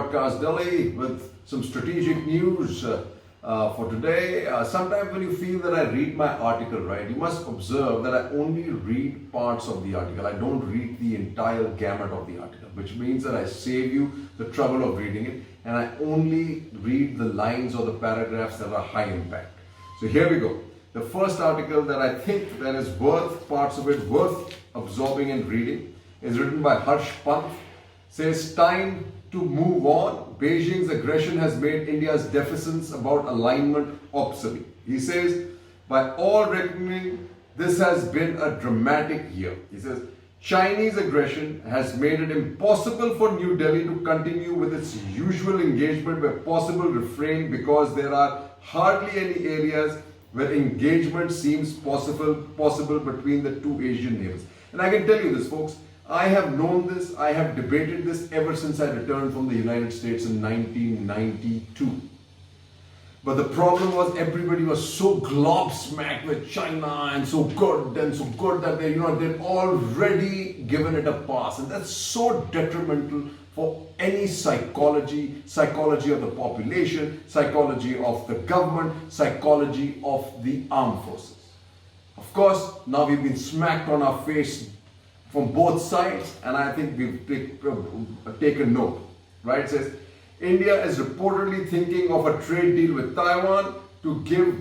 broadcast Delhi with some strategic news for today. Sometimes when you feel that I read my article, right, you must observe that I only read parts of the article. I don't read the entire gamut of the article, which means that I save you the trouble of reading it, and I only read the lines or the paragraphs that are high impact. So here we go. The first article that I think that is worth, parts of it worth absorbing and reading, is written by Harsh Pant. Says, time to move on. Beijing's aggression has made India's deficits about alignment obsolete. He says, by all reckoning, this has been a dramatic year. He says, Chinese aggression has made it impossible for New Delhi to continue with its usual engagement where possible refrain, because there are hardly any areas where engagement seems possible between the two Asian neighbors. And I can tell you this, folks, I have known this, I have debated this ever since I returned from the United States in 1992. But the problem was everybody was so gobsmacked with China and so good that they'd already given it a pass. And that's so detrimental for any psychology of the population, psychology of the government, psychology of the armed forces. Of course, now we've been smacked on our face from both sides, and I think we've taken note, right? It says, India is reportedly thinking of a trade deal with Taiwan to give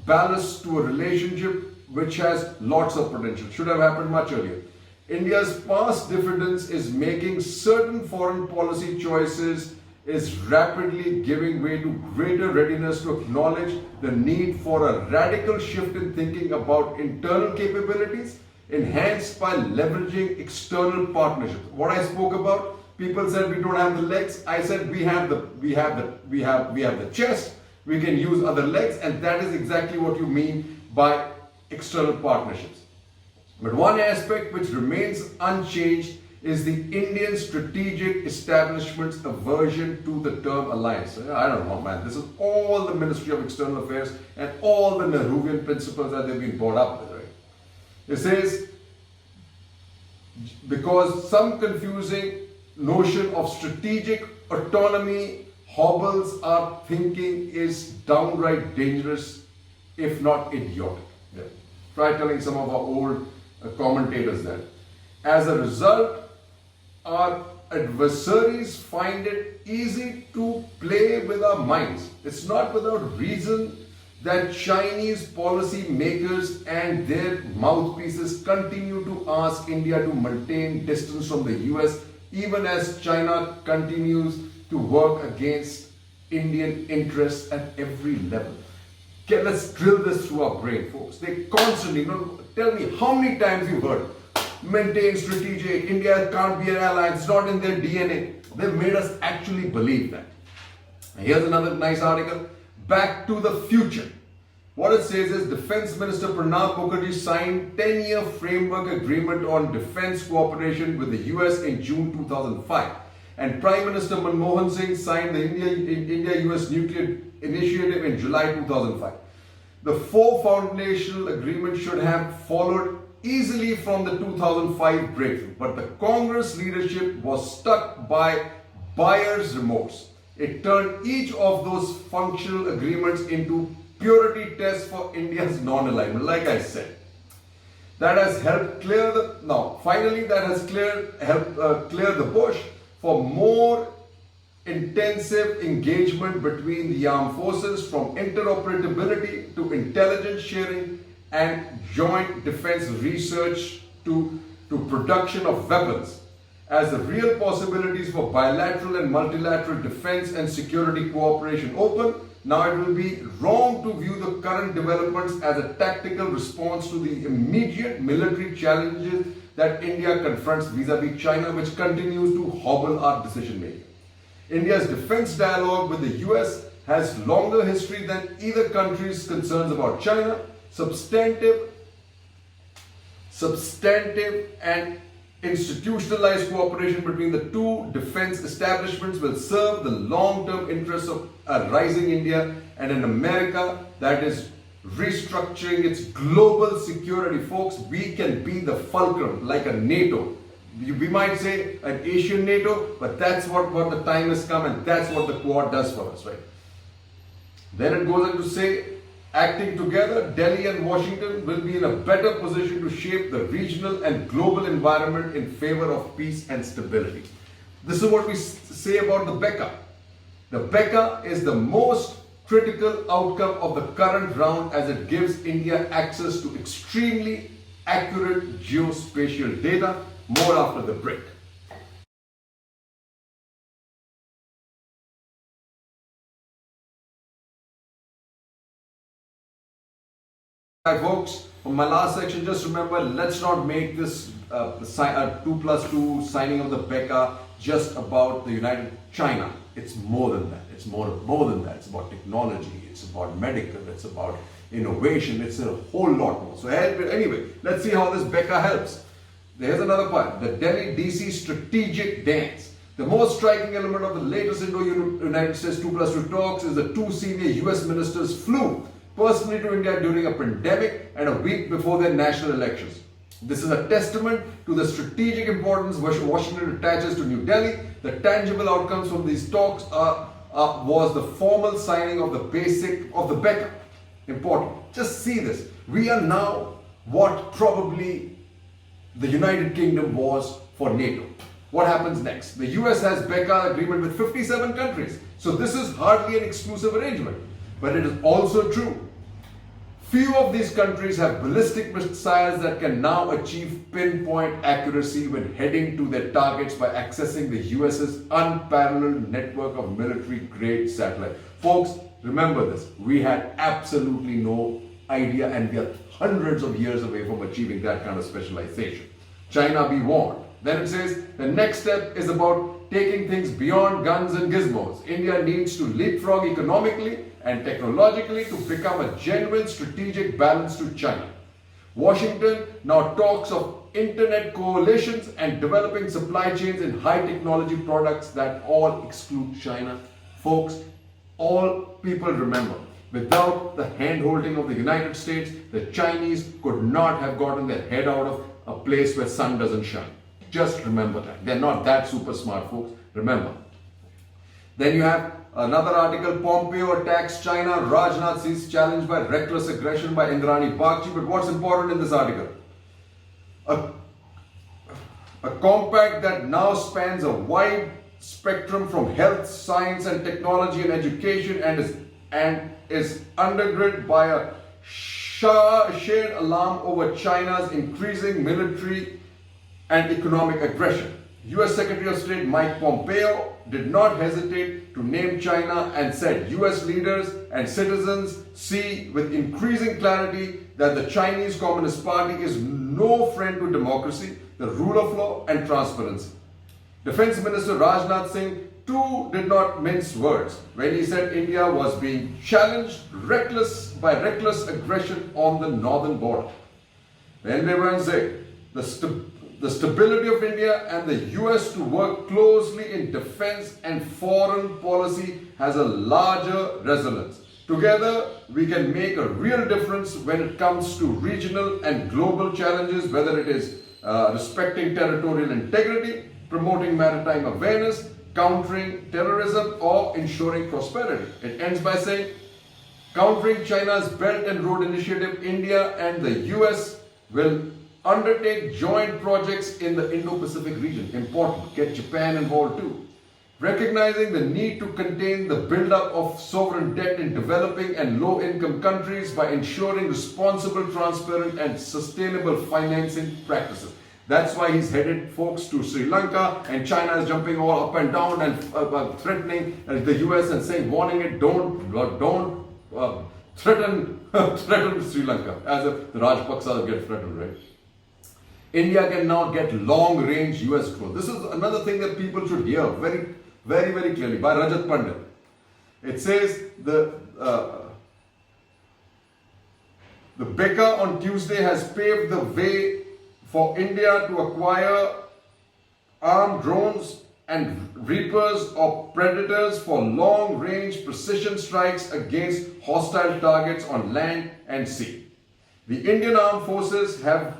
ballast to a relationship which has lots of potential. Should have happened much earlier. India's past diffidence is making certain foreign policy choices, is rapidly giving way to greater readiness to acknowledge the need for a radical shift in thinking about internal capabilities, enhanced by leveraging external partnerships. What I spoke about, people said we don't have the legs. I said we have the chest. We can use other legs, and that is exactly what you mean by external partnerships. But one aspect which remains unchanged is the Indian strategic establishment's aversion to the term alliance. I don't know, man. This is all the Ministry of External Affairs and all the Nehruvian principles that they've been brought up with. It says, because some confusing notion of strategic autonomy hobbles our thinking is downright dangerous, if not idiotic. Yeah. Try telling some of our old commentators that. As a result, our adversaries find it easy to play with our minds. It's not without reason that Chinese policy makers and their mouthpieces continue to ask India to maintain distance from the US, even as China continues to work against Indian interests at every level. Okay, let's drill this through our brain, folks. They constantly, tell me how many times you've heard, maintain strategic, India can't be an ally, it's not in their DNA. They've made us actually believe that. And here's another nice article. Back to the future. What it says is Defense Minister Pranab Mukherjee signed 10-year framework agreement on defense cooperation with the US in June 2005. And Prime Minister Manmohan Singh signed the India-US Nuclear Initiative in July 2005. The four foundational agreements should have followed easily from the 2005 breakthrough. But the Congress leadership was stuck by buyer's remorse. It turned each of those functional agreements into purity tests for India's non-alignment. Like I said, that has helped clear helped clear the bush for more intensive engagement between the armed forces, from interoperability to intelligence sharing and joint defense research to production of weapons. As the real possibilities for bilateral and multilateral defense and security cooperation open, now it will be wrong to view the current developments as a tactical response to the immediate military challenges that India confronts vis-a-vis China, which continues to hobble our decision making. India's defense dialogue with the US has longer history than either country's concerns about China. Substantive and institutionalized cooperation between the two defense establishments will serve the long-term interests of a rising India and an America that is restructuring its global security. Folks, we can be the fulcrum like a NATO. We might say an Asian NATO, but that's what the time has come, and that's what the Quad does for us, right? Then it goes on to say, acting together, Delhi and Washington will be in a better position to shape the regional and global environment in favor of peace and stability. This is what we say about the BECA. The BECA is the most critical outcome of the current round, as it gives India access to extremely accurate geospatial data, more after the break. Right, folks, for my last section, just remember, let's not make this 2+2 signing of the BECA just about the United China. It's more than that. It's more than that. It's about technology. It's about medical. It's about innovation. It's a whole lot more. So anyway, let's see how this BECA helps. There's another part, the Delhi-DC strategic dance. The most striking element of the latest Indo-United States 2+2 talks is the two senior US ministers flew personally to India during a pandemic and a week before their national elections. This is a testament to the strategic importance Washington attaches to New Delhi. The tangible outcomes from these talks was the formal signing of the BECA. Important. Just see this. We are now what probably the United Kingdom was for NATO. What happens next? The US has BECA agreement with 57 countries. So this is hardly an exclusive arrangement. But it is also true. Few of these countries have ballistic missiles that can now achieve pinpoint accuracy when heading to their targets by accessing the US's unparalleled network of military-grade satellites. Folks, remember this. We had absolutely no idea, and we are hundreds of years away from achieving that kind of specialization. China be warned. Then it says the next step is about taking things beyond guns and gizmos. India needs to leapfrog economically and technologically to become a genuine strategic balance to China. Washington now talks of internet coalitions and developing supply chains in high technology products that all exclude China. Folks, all people remember, without the hand-holding of the United States, the Chinese could not have gotten their head out of a place where sun doesn't shine. Just remember that. They're not that super smart, folks. Remember. Then you have another article, Pompeo attacks China, Rajnath sees challenged by reckless aggression by Indrani Bagchi. But what's important in this article? A compact that now spans a wide spectrum from health, science and technology and education and is undergirded by a shared alarm over China's increasing military and economic aggression. US Secretary of State Mike Pompeo did not hesitate to name China and said US leaders and citizens see with increasing clarity that the Chinese Communist Party is no friend to democracy, the rule of law and transparency. Defense Minister Rajnath Singh too did not mince words when he said India was being challenged by reckless aggression on the northern border. Then they went and say the stability of India and the US to work closely in defense and foreign policy has a larger resonance. Together, we can make a real difference when it comes to regional and global challenges, whether it is respecting territorial integrity, promoting maritime awareness, countering terrorism, or ensuring prosperity. It ends by saying, countering China's Belt and Road Initiative, India and the US will undertake joint projects in the Indo-Pacific region. Important. Get Japan involved too. Recognizing the need to contain the buildup of sovereign debt in developing and low-income countries by ensuring responsible, transparent and sustainable financing practices. That's why he's headed, folks, to Sri Lanka, and China is jumping all up and down and threatening the US and saying, warning it, don't threaten Sri Lanka, as if the Rajpaksas get threatened, right? India can now get long-range US growth. This is another thing that people should hear very, very, very clearly by Rajat Pandit. It says the BECA on Tuesday has paved the way for India to acquire armed drones and Reapers or Predators for long-range precision strikes against hostile targets on land and sea. The Indian Armed Forces have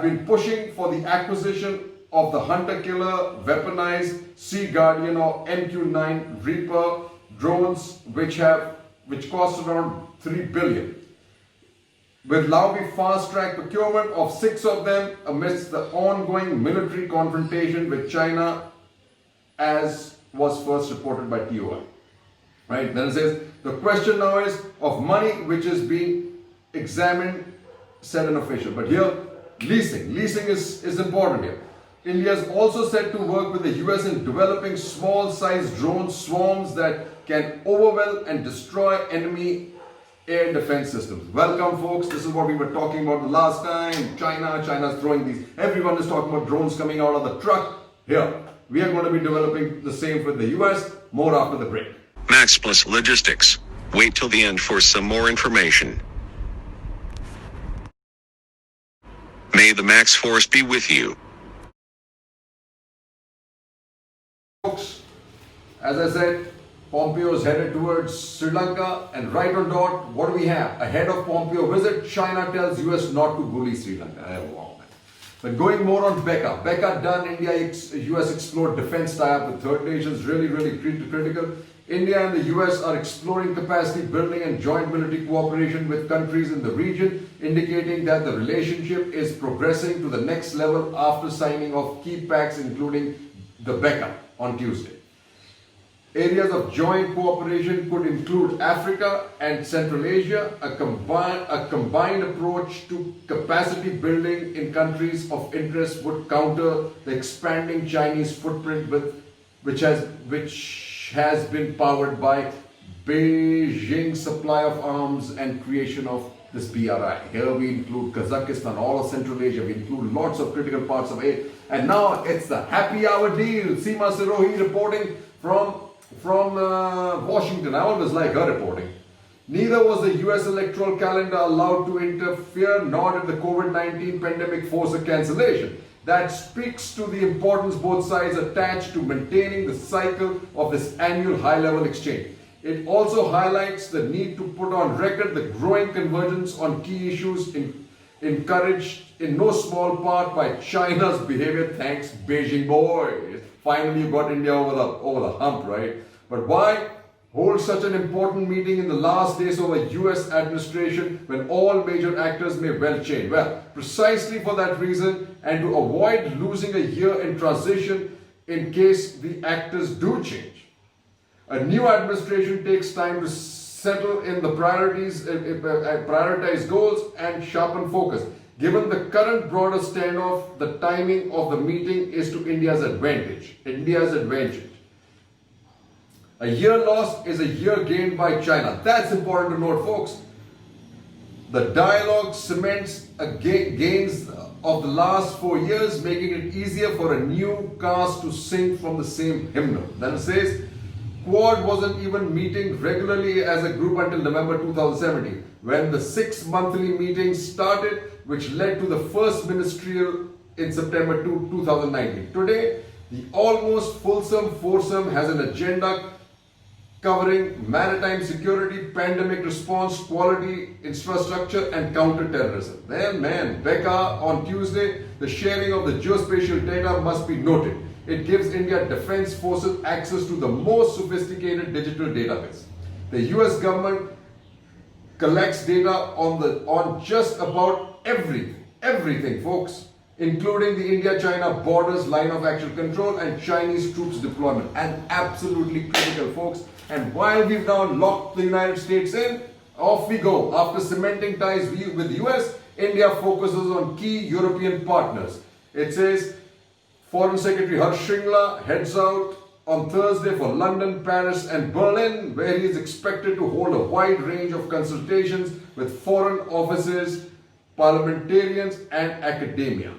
been pushing for the acquisition of the hunter-killer weaponized Sea Guardian or MQ-9 Reaper drones, which cost around $3 billion. Will now be fast-track procurement of 6 of them amidst the ongoing military confrontation with China, as was first reported by TOI. Right? Then it says, the question now is of money which is being examined, said an official. But here, leasing. Leasing is important here. India is also said to work with the US in developing small-sized drone swarms that can overwhelm and destroy enemy air defense systems. Welcome, folks. This is what we were talking about the last time. China's throwing these. Everyone is talking about drones coming out of the truck. Here, we are going to be developing the same for the US. More after the break. Max Plus Logistics. Wait till the end for some more information. May the Max Force be with you. Folks, as I said, Pompeo is headed towards Sri Lanka, and right on dot, what do we have? Ahead of Pompeo visit, China tells US not to bully Sri Lanka. Wow, man. But going more on Becca. Becca done, US explored defense tie-up with third nations, really critical. India and the US are exploring capacity building and joint military cooperation with countries in the region, indicating that the relationship is progressing to the next level after signing of key pacts, including the Becca on Tuesday. Areas of joint cooperation could include Africa and Central Asia, a combined approach to capacity building in countries of interest would counter the expanding Chinese footprint which has been powered by Beijing's supply of arms and creation of this BRI. Here we include Kazakhstan, all of Central Asia, we include lots of critical parts of it. And now it's the happy hour deal. Seema Sirohi reporting from Washington. I always like her reporting. Neither was the US electoral calendar allowed to interfere, nor did the COVID-19 pandemic force a cancellation. That speaks to the importance both sides attach to maintaining the cycle of this annual high-level exchange. It also highlights the need to put on record the growing convergence on key issues encouraged in no small part by China's behavior. Thanks, Beijing boys. Finally, you got India over the hump, right? But why hold such an important meeting in the last days of a US administration when all major actors may well change? Well, precisely for that reason, and to avoid losing a year in transition in case the actors do change. A new administration takes time to settle in the priorities, prioritize goals and sharpen focus. Given the current broader standoff, the timing of the meeting is to India's advantage. A year lost is a year gained by China. That's important to note, folks. The dialogue cements gains of the last 4 years, making it easier for a new cast to sing from the same hymnal. Then it says, Quad wasn't even meeting regularly as a group until November 2017, when the 6 monthly meetings started, which led to the first ministerial in September 2019. Today, the almost fulsome foursome has an agenda covering maritime security, pandemic response, quality infrastructure, and counter-terrorism. Then, Becca on Tuesday, the sharing of the geospatial data must be noted. It gives India Defense Forces access to the most sophisticated digital database. The US government collects data on just about everything, folks, including the India-China borders, line of actual control, and Chinese troops deployment. And absolutely critical, folks. And while we've now locked the United States in, off we go. After cementing ties with the US, India focuses on key European partners. It says, Foreign Secretary Harsh Shringla heads out on Thursday for London, Paris and Berlin, where he is expected to hold a wide range of consultations with foreign offices, parliamentarians and academia.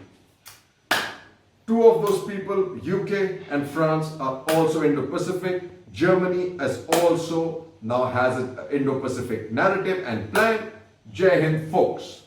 Two of those people, UK and France, are also Indo-Pacific. Germany also now has an Indo-Pacific narrative and plan. Jai Hind, folks.